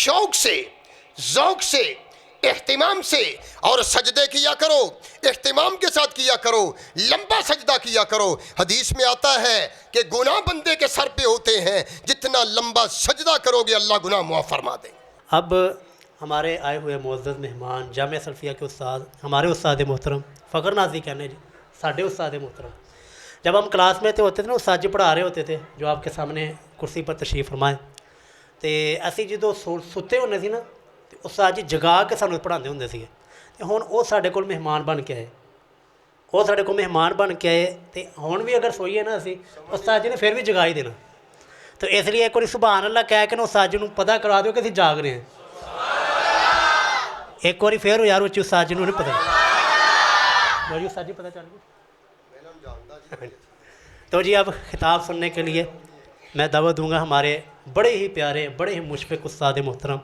शौक से, ज़ौक़ से, एहतिमाम से और सजदे किया करो, एहतिमाम के साथ किया करो, लंबा सजदा किया करो। हदीस में आता है कि गुनाह बंदे के सर पे होते हैं, जितना लंबा सजदा करोगे अल्लाह गुनाह मुआफ़ फरमा दे। अब हमारे आए हुए मुअज़्ज़ज़ मेहमान जामिया सल्फ़िया के उस्ताद, हमारे उस्ताद मोहतरम फ़खर नाज़ी कहने जी, साढ़े उस्ताद मोहतरम, जब हम क्लास में होते थे ना, उस्ताद जी पढ़ा रहे होते थे, जो आपके सामने कुर्सी पर तशरीफ़ फरमाए, तो असी जो सुते होंगे सी ना, उस्ताद जी जगा के सानू पढ़ाते होंगे सी। हुण वो साडे कोल मेहमान बन के आए, वो साडे कोल मेहमान बन के आए, तो हुण भी अगर सोईए ना असी, उस्ताद जी ने फिर भी जगा ही देना। तो इसलिए एक बार सुभान अल्लाह कह के ना उस्ताद जी नूं पता करा दो कि असीं जाग रहे हैं। एक बार फिर यार उच्ची उस्ताद जी नूं नहीं पता, उस्ताद जी पता चल गया। तो जी अब खिताब सुनने के लिए मैं दावत दूंगा हमारे बड़े ही प्यारे, बड़े ही मुशफ़िक़ उस्ताद मोहतरम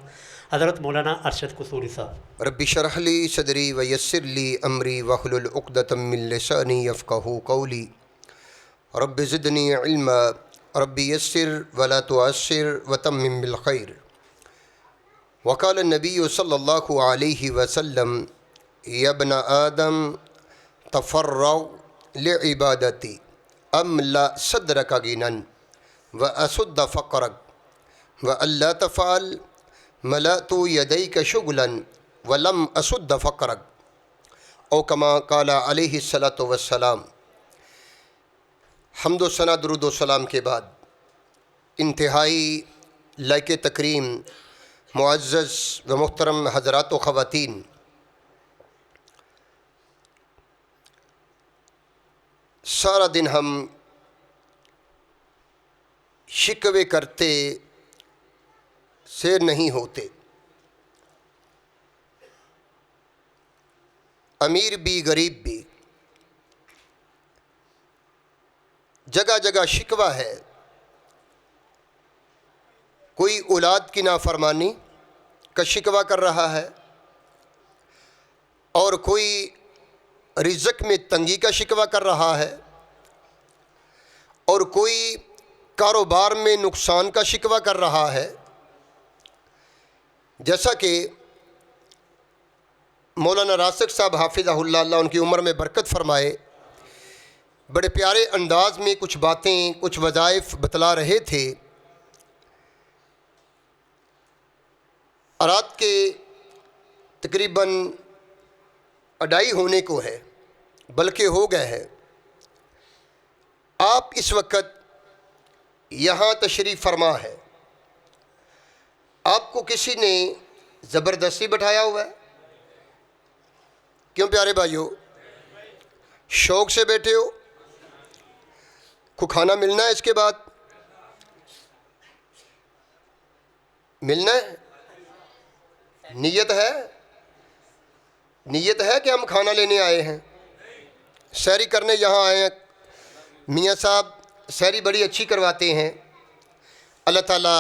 हज़रत मौलाना अरशद कसूरी साहब। रब्बि शरह ली सदरी व यस्सिर ली अमरी वहलुल उक़दतम मिन लिसानी यफ़क़हू क़ौली रब्बि ज़िदनी इल्मा रब्बि यस्सिर वला तुअस्सिर व तम्मिम बिल खैर। वक़ाल नबी सल्लल्लाहु अलैहि वसल्लम या इब्न आदम तफ़र्रग़ लिइबादती अमला सदरक गिनन व असुद्द फ़क़रक व अल्ला तफ़अल मलअतु यदैक शुग़लन वलम असुद्द फ़क़रक औ कमा क़ाला अलैहि सलातु वस्सलाम। हम्द व सना दुरूद व सलाम के बाद इंतहाई लायक तकरीम मुअज़्ज़ज़ व मुहतरम हज़रात व ख़वातीन, सारा दिन हम शिकवे करते से नहीं होते, अमीर भी गरीब भी, जगह जगह शिकवा है। कोई औलाद की नाफरमानी का शिकवा कर रहा है और कोई रिज़्क़ में तंगी का शिकवा कर रहा है और कोई कारोबार में नुकसान का शिकवा कर रहा है। जैसा कि मौलाना रासिक साहब हाफिज़हुल्लाह, अल्लाह उनकी उम्र में बरकत फ़रमाए, बड़े प्यारे अंदाज में कुछ बातें, कुछ वज़ाइफ बतला रहे थे। रात के तकरीबन 2:30 होने को है, बल्कि हो गए हैं। आप इस वक्त यहाँ तशरीफ़ फरमा है, आपको किसी ने ज़बरदस्ती बैठाया हुआ है? क्यों प्यारे भाइयों, शौक़ से बैठे हो? को खाना मिलना है, इसके बाद मिलना है, नीयत है, नीयत है कि हम खाना लेने आए हैं, सैरी करने यहाँ आए हैं। मियाँ साहब सैरी बड़ी अच्छी करवाते हैं। अल्लाह ताला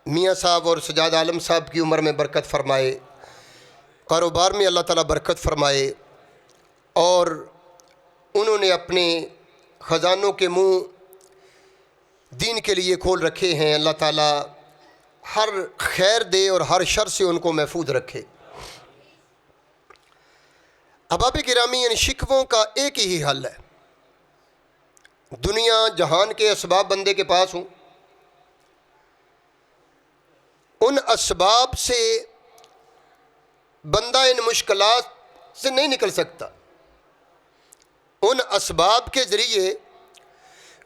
मियाँ साहब और सजाद आलम साहब की उम्र में बरकत फ़रमाए, कारोबार में अल्लाह ताला बरकत फ़रमाए और उन्होंने अपने ख़जानों के मुँह दीन के लिए खोल रखे हैं। अल्लाह ताला हर खैर दे और हर शर से उनको महफूज रखे। अहबाब गिरामी, इन शिकवों का एक ही हल है। दुनिया जहान के असबाब बंदे के पास हों, उन असबाब से बंदा इन मुश्किलात से नहीं निकल सकता। उन असबाब के ज़रिए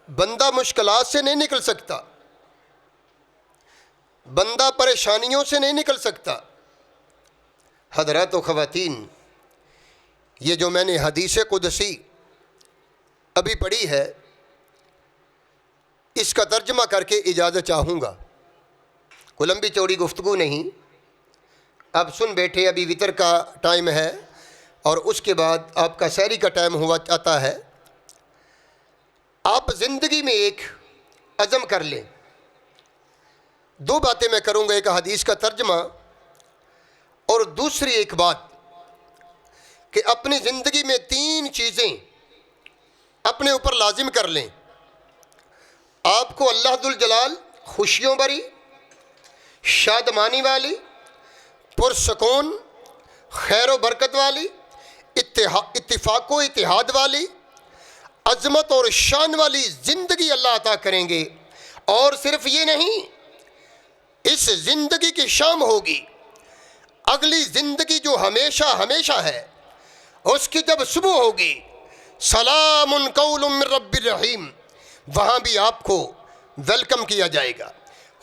बंदा मुश्किलात से नहीं निकल सकता, बंदा परेशानियों से नहीं निकल सकता। हज़रात व ख़वातीन, ये जो मैंने हदीस कुदसी अभी पढ़ी है, इसका तर्जमा करके इजाज़त चाहूँगा। कोई लंबी चौड़ी गुफ्तगू नहीं, अब सुन बैठे। अभी वितर का टाइम है और उसके बाद आपका सहरी का टाइम हुआ जाता है। आप ज़िंदगी में एक अज़म कर लें। दो बातें मैं करूँगा, एक हदीस का तर्जमा और दूसरी एक बात कि अपनी ज़िंदगी में 3 चीज़ें अपने ऊपर लाजिम कर लें। आपको अल्लाह दुल जलाल खुशियों भरी, शादमानी वाली, पुरसकून, खैर व बरकत वाली, इत्तिफाक व इत्तिहाद वाली, अज़मत और शान वाली ज़िंदगी अल्लाह अता करेंगे। और सिर्फ ये नहीं, इस ज़िंदगी की शाम होगी, अगली ज़िंदगी जो हमेशा हमेशा है उसकी जब सुबह होगी, सलामुन कौलुम मिर रब्बिर रहीम, वहाँ भी आपको वेलकम किया जाएगा,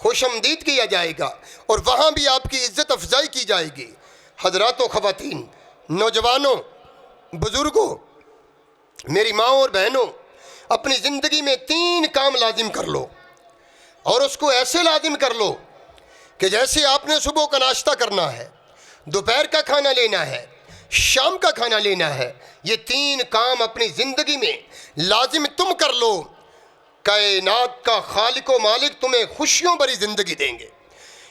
खुशमदीद किया जाएगा और वहाँ भी आपकी इज़्ज़त अफजाई की जाएगी। हज़रात व ख़वातीन, नौजवानों, बुज़ुर्गों, मेरी माँ और बहनों, अपनी ज़िंदगी में 3 काम लाजिम कर लो और उसको ऐसे लाजिम कर लो कि जैसे आपने सुबह का नाश्ता करना है, दोपहर का खाना लेना है, शाम का खाना लेना है, ये 3 काम अपनी ज़िंदगी में लाजिम तुम कर लो। कायनात का खालिक व मालिक तुम्हें खुशियों भरी ज़िंदगी देंगे,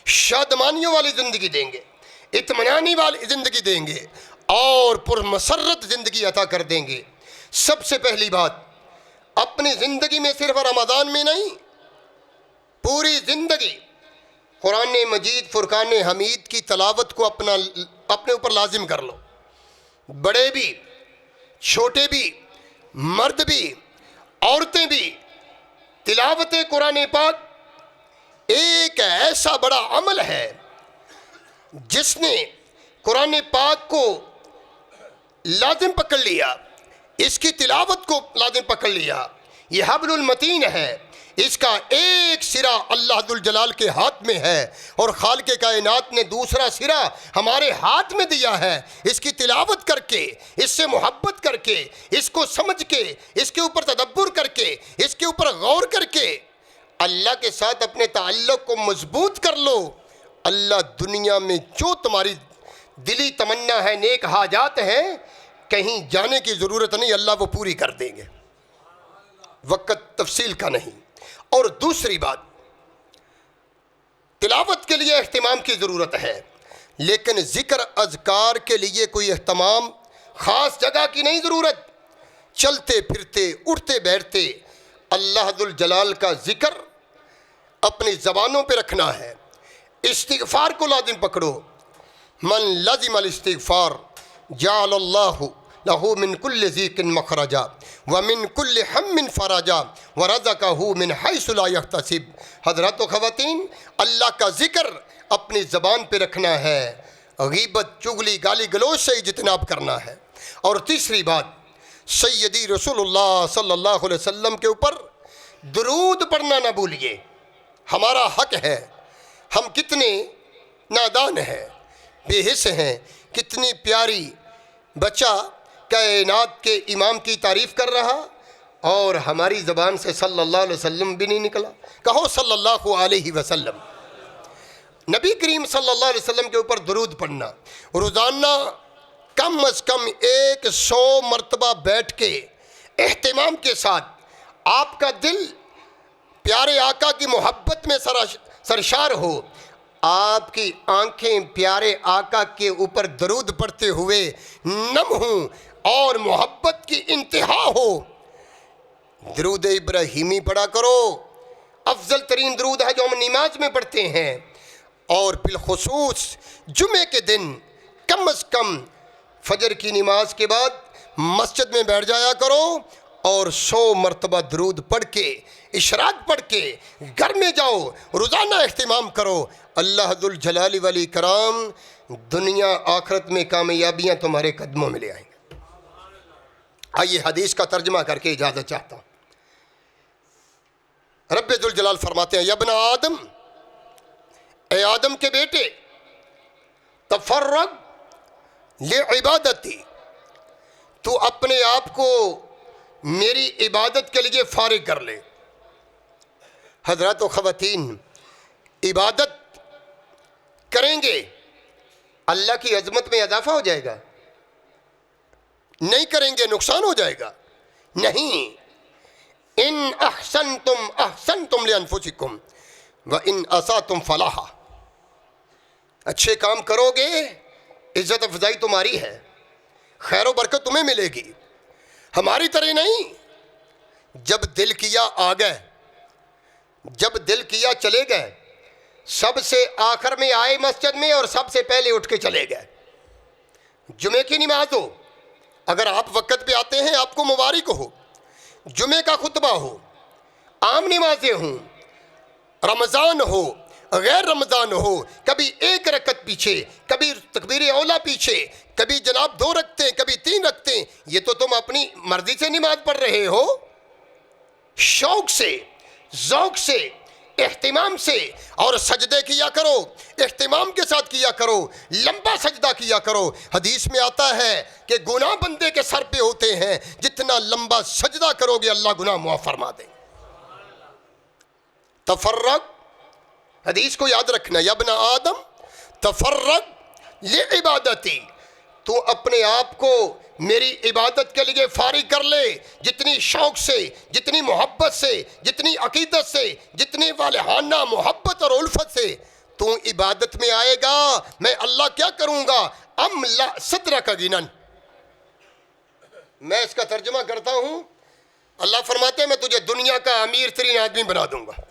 शादमानियों वाली ज़िंदगी देंगे, इत्मीनानी वाली ज़िंदगी देंगे और पुरमसरत ज़िंदगी अता कर देंगे। सबसे पहली बात, अपनी ज़िंदगी में सिर्फ रमज़ान में नहीं, पूरी ज़िंदगी कुरान मजीद फुरकान हमीद की तलावत को अपने ऊपर लाजिम कर लो। बड़े भी, छोटे भी, मर्द भी, औरतें भी, तिलावत कुरान पाक एक ऐसा बड़ा अमल है जिसने कुरान पाक को लाजिम पकड़ लिया, इसकी तिलावत को लाजिम पकड़ लिया। यह हब्लुल मतीन है, इसका एक सिरा अल्लाह दुल जलाल के हाथ में है और खालिक़े कायनात ने दूसरा सिरा हमारे हाथ में दिया है। इसकी तिलावत करके, इससे मोहब्बत करके, इसको समझ के, इसके ऊपर तदब्बुर करके, इसके ऊपर गौर करके अल्लाह के साथ अपने ताल्लुक़ को मजबूत कर लो। अल्लाह दुनिया में जो तुम्हारी दिली तमन्ना है, नेक हाजात हैं, कहीं जाने की ज़रूरत नहीं, अल्लाह वो पूरी कर देंगे, वक़्त तफसील का नहीं। और दूसरी बात, तिलावत के लिए अहतमाम की ज़रूरत है, लेकिन ज़िक्र अज़कार के लिए कोई अहतमाम ख़ास जगह की नहीं ज़रूरत। चलते फिरते, उठते बैठते अल्लाह दुल जलाल का ज़िक्र अपनी ज़बानों पे रखना है। इस्तिग़फ़ार को लाज़िम पकड़ो। मन लाज़िमल इस्तिग़फ़ार जअलल्लाहु लहू मिन कुल्लि ज़ीक़िन मख़रजा व मिन कुल्लि हम्मिन फ़रजा व रज़क़हू मिन हैसु ला यहतसिब। हज़रात व ख़वातीन, अल्लाह का ज़िक्र अपनी ज़बान पे रखना है, गीबत, चुगली, गाली गलोच से इज्तिनाब करना है। और तीसरी बात, सय्यदी रसूलुल्लाह सल्लल्लाहु अलैहि वसल्लम के ऊपर दुरूद पढ़ना ना भूलिए। हमारा हक है। हम कितने नादान हैं, बेहिस हैं, कितनी प्यारी बच्चा कायनात के इमाम की तारीफ़ कर रहा और हमारी ज़बान से सल्लल्लाहु अलैहि वसल्लम भी नहीं निकला। कहो सल्लल्लाहु अलैहि वसल्लम। नबी करीम सल्लल्लाहु अलैहि वसल्लम के ऊपर दुरूद पढ़ना, रोज़ाना कम अज़ कम 100 मरतबा बैठ के एहतिमाम के साथ आपका दिल प्यारे आका की मोहब्बत में सरशार हो, आपकी आंखें प्यारे आका के ऊपर दरूद पढ़ते हुए नम हों और मोहब्बत की इंतहा हो। दरूद इब्राहीमी पढ़ा करो, अफजल तरीन दरूद है जो हम नमाज में पढ़ते हैं। और बिलखुसूस जुमे के दिन कम अज़ कम फजर की नमाज के बाद मस्जिद में बैठ जाया करो और 100 मरतबा दरूद पढ़ के, इशराक पढ़ के घर में जाओ, रोज़ाना इख्तिमाम करो। अल्लाह दुल जलाली वल इकराम दुनिया आखिरत में कामयाबियाँ तुम्हारे कदमों में ले आएंगे। आइए हदीस का तर्जमा करके इजाज़त चाहता हूँ। रब्बे दुल जलाल फरमाते हैं, यब्ना आदम, ए आदम के बेटे, तफर्रग ले इबादती, तू अपने आप को मेरी इबादत के लिए फारिग कर ले। हज़रात व ख़वातीन, इबादत करेंगे अल्लाह की अज़मत में इजाफ़ा हो जाएगा, नहीं करेंगे नुकसान हो जाएगा। नहीं, इन अहसनतुम लिअन्फुसिकुम व इन असातुम फलाहा। अच्छे काम करोगे, इज़्ज़त अफजाई तुम्हारी है, खैर व बरकत तुम्हें मिलेगी। हमारी तरह नहीं, जब दिल किया आ गए, जब दिल किया चले गए, सबसे आखिर में आए मस्जिद में और सबसे पहले उठ के चले गए। जुमे की नमाज हो, अगर आप वक़्त पे आते हैं आपको मुबारक हो। जुमे का खुतबा हो, आम नमाजें हों, रमज़ान हो, गैर रमज़ान हो, कभी एक रकत पीछे, कभी तकबीर औला पीछे, कभी जनाब 2 रखते हैं, कभी 3 रखते हैं। ये तो तुम अपनी मर्जी से नमाज पढ़ रहे हो। शौक से, ज़ौक़ से, एहतिमाम से और सजदे किया करो, एहतिमाम के साथ किया करो, लंबा सजदा किया करो। हदीस में आता है कि गुनाह बंदे के सर पे होते हैं, जितना लंबा सजदा करोगे अल्लाह गुनाह मुआफ़ फरमा दे। तफर्रक, हदीस को याद रखना, या इब्न आदम तफर्रक ले इबादती, तू अपने आप को मेरी इबादत के लिए फारिग कर ले। जितनी शौक़ से, जितनी मोहब्बत से, जितनी अकीदत से, जितनी वालहाना मोहब्बत और उल्फत से तू इबादत में आएगा, मैं अल्लाह क्या करूँगा, अमला सदरा का गिनन। मैं इसका तर्जुमा करता हूँ, अल्लाह फरमाते हैं मैं तुझे दुनिया का अमीर तरीन आदमी बना दूँगा।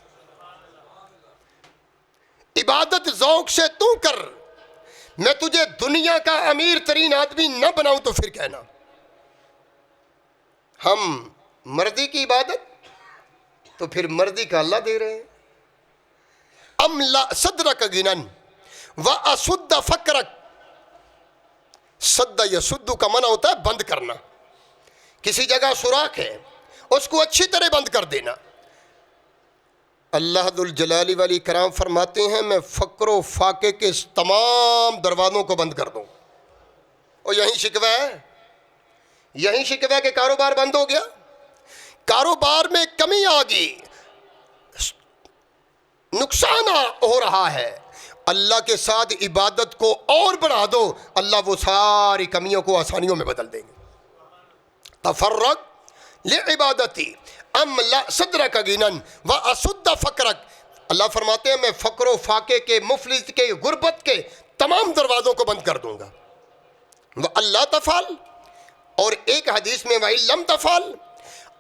इबादत ज़ौक़ से तू कर, मैं तुझे दुनिया का अमीर तरीन आदमी न बनाऊं तो फिर कहना। हम मर्दी की इबादत तो फिर मर्दी का अल्लाह दे रहे हैं। अमला सदरा का गिनन व असुद्द फकरक, सद्दा यसुद्दु का मना होता है बंद करना। किसी जगह सुराख है, उसको अच्छी तरह बंद कर देना। अल्लाह दुल जलाली वाली कराम फरमाते हैं मैं फ़क्र फाके के तमाम दरवाज़ों को बंद कर दूँ। और यही शिकवा है, यही शिकवा है कि कारोबार बंद हो गया, कारोबार में कमी आ गई, नुकसान हो रहा है। अल्लाह के साथ इबादत को और बढ़ा दो, अल्लाह वो सारी कमियों को आसानियों में बदल देंगे। तफर्रक ले इबादती अमला सदरा का गिनन व असुद्दा फ़करक, अल्लाह फरमाते हैं मैं फ़क्र फाके के, मुफलिस के, गुर्बत के तमाम दरवाज़ों को बंद कर दूँगा। व अल्लाह तफ़ाल, और एक हदीस में वही लम तफ़ाल,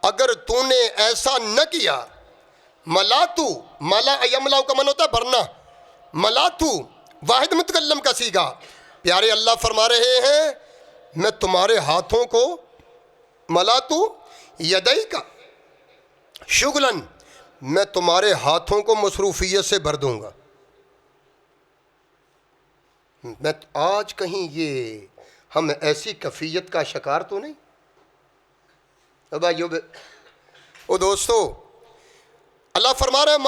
अगर तूने ऐसा न किया, मलातू, मला यमलाऊ का मन होता है भरना, मलातू वाहिद मुतकल्लम का सीगा। प्यारे अल्लाह फरमा रहे हैं मैं तुम्हारे हाथों को, मलातू यदई का शुगलन, मैं तुम्हारे हाथों को मसरूफियत से भर दूंगा। मैं आज कहीं ये हम ऐसी कफ़ियत का शिकार तो नहीं। अब भाइयों, ओ दोस्तों, अल्लाह फरमा रहा है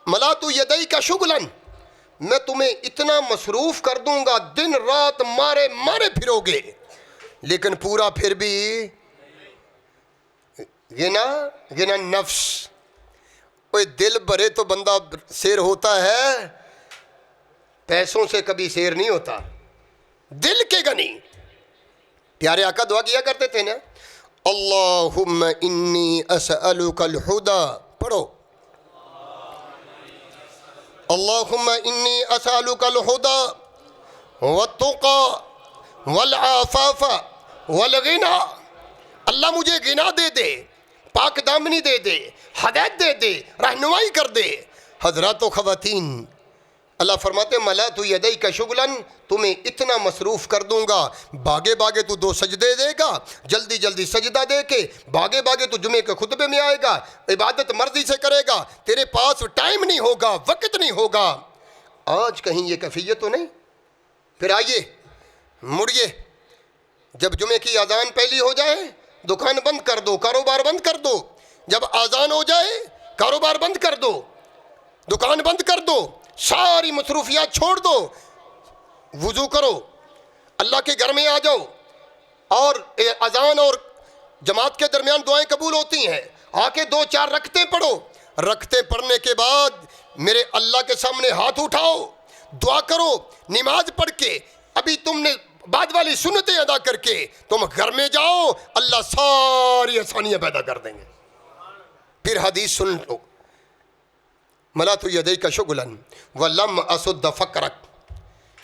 मलातू यदई का शुगलन, मैं तुम्हें इतना मसरूफ़ कर दूंगा, दिन रात मारे मारे फिरोगे, लेकिन पूरा फिर भी गिना गिना नफ्स। कोई दिल भरे तो बंदा शेर होता है, पैसों से कभी शेर नहीं होता, दिल के गनी। प्यारे आका दुआ किया करते थे ना, अल्लाहुम्मा इन्नी असअलुकल हुदा, पढ़ो, अल्लाहुम्मा इन्नी असअलुकल हुदा वत्तुका वल आफाफा वल गिना। अल्लाह मुझे गिना दे दे, पाक दामनी दे दे, हदायत दे दे, रहनुमाई कर दे। हजरात व ख़वातीन, अल्लाह फरमाते मला तू यदई का शुगलन, तुम्हें इतना मसरूफ़ कर दूंगा, भागे भागे तू 2 सजदे देगा, जल्दी जल्दी सजदा दे के भागे भागे तू जुमे के खुतबे में आएगा, इबादत मर्जी से करेगा, तेरे पास टाइम नहीं होगा, वक्त नहीं होगा। आज कहीं ये कैफियत तो नहीं। फिर आइए मुड़िए, जब जुमे की अजान पहली हो जाए दुकान बंद कर दो, कारोबार बंद कर दो। जब आज़ान हो जाए कारोबार बंद कर दो, दुकान बंद कर दो, सारी मसरूफियात छोड़ दो, वुज़ू करो, अल्लाह के घर में आ जाओ, और अजान और जमात के दरमियान दुआएं कबूल होती हैं। आके 2-4 रखते पढ़ो, रखते पढ़ने के बाद मेरे अल्लाह के सामने हाथ उठाओ, दुआ करो, नमाज पढ़ के अभी तुमने बाद वाली सुन्नतें अदा करके तुम घर में जाओ, अल्लाह सारी आसानियां पैदा कर देंगे। फिर हदीस सुन लो, मला तो यदई का शुगलन वलम असुद्द फकरक,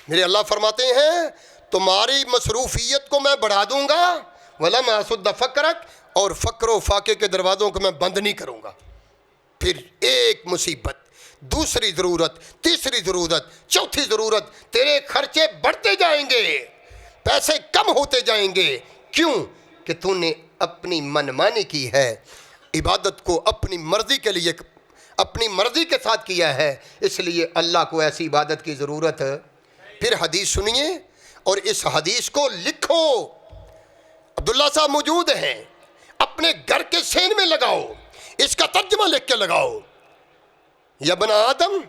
मेरे अल्लाह फरमाते हैं तुम्हारी मसरूफियत को मैं बढ़ा दूंगा, वलम असुद्द फकरक, और फ़क्र व फाके के दरवाज़ों को मैं बंद नहीं करूँगा। फिर एक मुसीबत, दूसरी ज़रूरत, तीसरी ज़रूरत, चौथी ज़रूरत, तेरे खर्चे बढ़ते जाएंगे, पैसे कम होते जाएंगे। क्यों? कि तूने अपनी मनमानी की है, इबादत को अपनी मर्ज़ी के लिए, अपनी मर्ज़ी के साथ किया है, इसलिए अल्लाह को ऐसी इबादत की ज़रूरत है। फिर हदीस सुनिए और इस हदीस को लिखो। अब्दुल्ला साहब मौजूद हैं, अपने घर के सेन में लगाओ, इसका तर्जुमा लिख के लगाओ। या बना आदम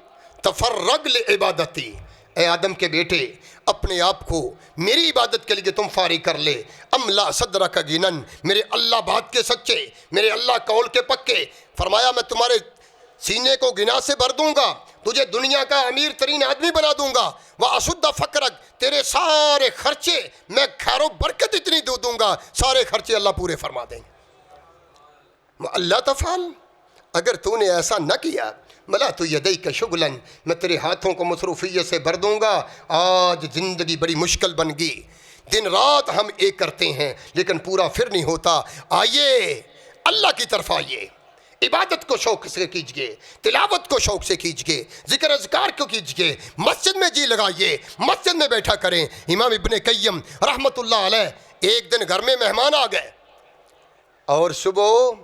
तफर्रग ले इबादती, ए आदम के बेटे अपने आप को मेरी इबादत के लिए तुम फारिग कर ले। अमला सदरा का गिनन, मेरे अल्लाह बात के सच्चे, मेरे अल्लाह कौल के पक्के। फरमाया मैं तुम्हारे सीने को गिना से भर दूंगा, तुझे दुनिया का अमीर तरीन आदमी बना दूंगा। वह अशुद्ध फ़करक, तेरे सारे खर्चे मैं खैरो बरकत इतनी दे दूंगा, सारे खर्चे अल्लाह पूरे फरमा देंगे। अल्लाह तफ़ाल, अगर तूने ऐसा न किया, मला तो यदई का शुगलन, मैं तेरे हाथों को मसरूफ़ियत से भर दूंगा। आज ज़िंदगी बड़ी मुश्किल बन गई, दिन रात हम एक करते हैं लेकिन पूरा फिर नहीं होता। आइए अल्लाह की तरफ आइए, इबादत को शौक़ से कीजिए, तिलावत को शौक़ से कीजिए, ज़िक्र अज़कार को कीजिए, मस्जिद में जी लगाइए, मस्जिद में बैठा करें। इमाम इब्ने क़य्यम रहमतुल्लाह अलैह एक दिन घर में मेहमान आ गए और सुबह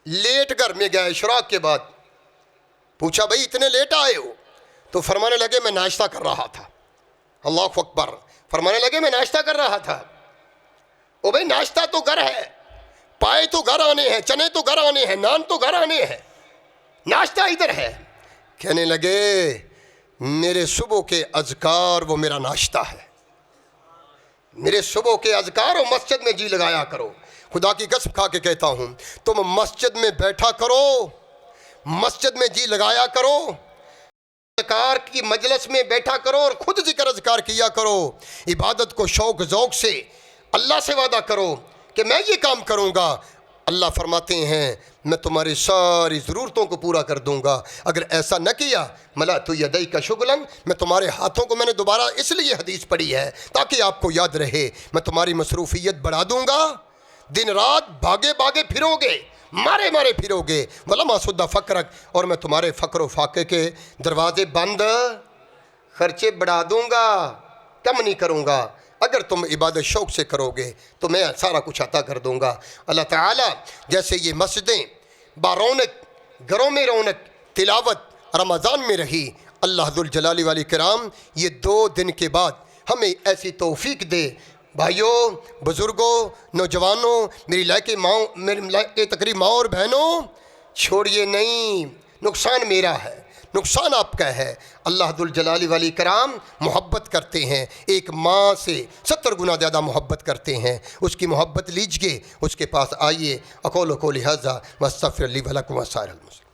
लेट घर में गए, इशराक के बाद पूछा भाई इतने लेट आए हो? तो फरमाने लगे मैं नाश्ता कर रहा था। अल्लाहु अकबर, फरमाने लगे मैं नाश्ता कर रहा था। ओ भाई नाश्ता तो घर है, पाए तो घर आने हैं, चने तो घर आने हैं, नान तो घर आने हैं, नाश्ता इधर है। कहने लगे मेरे सुबह के अज़कार वो मेरा नाश्ता है, मेरे सुबह के अज़कार और मस्जिद में जी लगाया करो। खुदा की कसम खा के कहता हूँ, तुम मस्जिद में बैठा करो, मस्जिद में जी लगाया करो, अज़कार की मजलिस में बैठा करो और ख़ुद ज़िक्र अज़कार किया करो। इबादत को शौक़ ज़ौक़ से अल्लाह से वादा करो कि मैं ये काम करूँगा। अल्लाह फरमाते हैं मैं तुम्हारी सारी ज़रूरतों को पूरा कर दूँगा। अगर ऐसा न किया, मला तो यदई का शुगलन, मैं तुम्हारे हाथों को, मैंने दोबारा इसलिए हदीस पढ़ी है ताकि आपको याद रहे, मैं तुम्हारी मसरूफ़ियत बढ़ा दूँगा। दिन रात भागे भागे फिरोगे, मारे मारे फिरोगे, वला मासुद्दा फ़करक, और मैं तुम्हारे फ़क्र व फाके के दरवाज़े बंद, खर्चे बढ़ा दूँगा, कम नहीं करूँगा। अगर तुम इबादत शौक़ से करोगे तो मैं सारा कुछ अता कर दूँगा। अल्लाह ताला जैसे ये मस्जिदें बारौनक, घरों में रौनक, तिलावत रमज़ान में रही, अल्लाह दुल जलाली वाली किराम ये 2 दिन के बाद हमें ऐसी तौफ़ीक दे। भाइयों, बुज़ुर्गों, नौजवानों, मेरी लायके माँ, मेरी लायके तकरीब माँ और बहनों, छोड़िए नहीं, नुकसान मेरा है, नुकसान आपका है। अल्लाह दुल जलाली वाली कराम मोहब्बत करते हैं, एक माँ से 70 गुना ज़्यादा मोहब्बत करते हैं। उसकी मोहब्बत लीजिए, उसके पास आइए। अक़ूलु क़ौली हाज़ा वअस्तग़फ़िरुल्लाह व लकुम व साइरिल मुस्लिमीन।